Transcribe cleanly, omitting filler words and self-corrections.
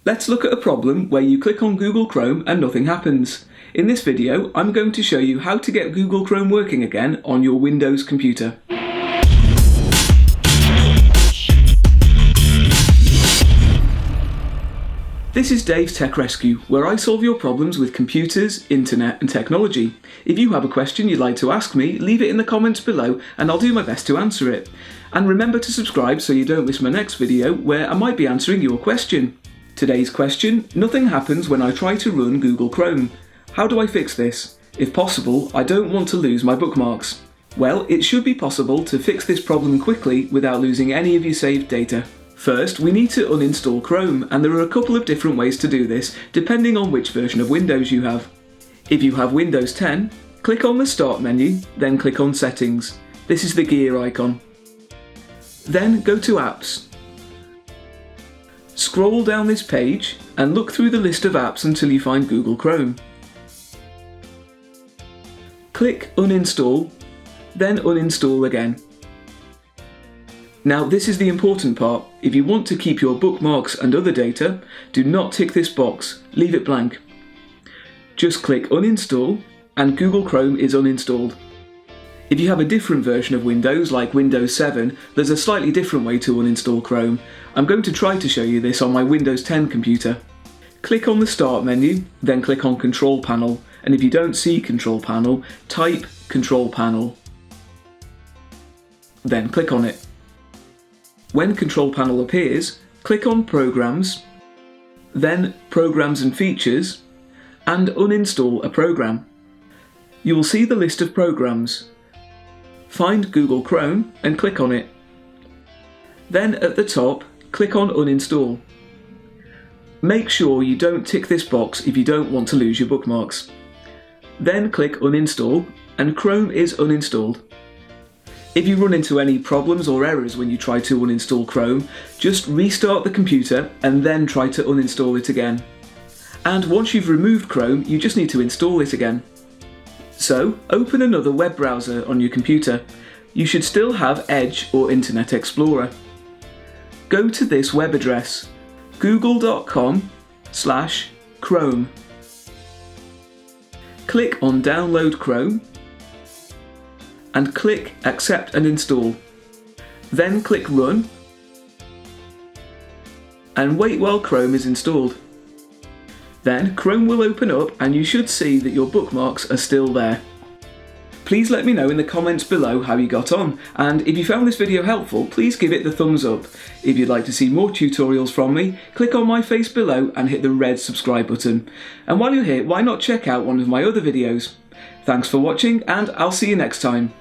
Let's look at a problem where you click on Google Chrome and nothing happens. In this video, I'm going to show you how to get Google Chrome working again on your Windows computer. This is Dave's Tech Rescue, where I solve your problems with computers, internet and technology. If you have a question you'd like to ask me, leave it in the comments below and I'll do my best to answer it. And remember to subscribe so you don't miss my next video where I might be answering your question. Today's question: nothing happens when I try to run Google Chrome. How do I fix this? If possible, I don't want to lose my bookmarks. Well, it should be possible to fix this problem quickly without losing any of your saved data. First, we need to uninstall Chrome, and there are a couple of different ways to do this depending on which version of Windows you have. If you have Windows 10, click on the Start menu, then click on Settings. This is the gear icon. Then go to Apps. Scroll down this page and look through the list of apps until you find Google Chrome. Click Uninstall, then uninstall again. Now this is the important part. If you want to keep your bookmarks and other data, do not tick this box, leave it blank. Just click Uninstall and Google Chrome is uninstalled. If you have a different version of Windows, like Windows 7, there's a slightly different way to uninstall Chrome. I'm going to try to show you this on my Windows 10 computer. Click on the Start menu, then click on Control Panel, and if you don't see Control Panel, type Control Panel. Then click on it. When Control Panel appears, click on Programs, then Programs and Features, and uninstall a program. You will see the list of programs. Find Google Chrome and click on it. Then at the top, click on Uninstall. Make sure you don't tick this box if you don't want to lose your bookmarks. Then click Uninstall and Chrome is uninstalled. If you run into any problems or errors when you try to uninstall Chrome, just restart the computer and then try to uninstall it again. And once you've removed Chrome, you just need to install it again. So, open another web browser on your computer. You should still have Edge or Internet Explorer. Go to this web address, google.com/Chrome. Click on Download Chrome and click Accept and Install. Then click Run and wait while Chrome is installed. Then Chrome will open up and you should see that your bookmarks are still there. Please let me know in the comments below how you got on, and if you found this video helpful, please give it the thumbs up. If you'd like to see more tutorials from me, click on my face below and hit the red subscribe button. And while you're here, why not check out one of my other videos? Thanks for watching and I'll see you next time.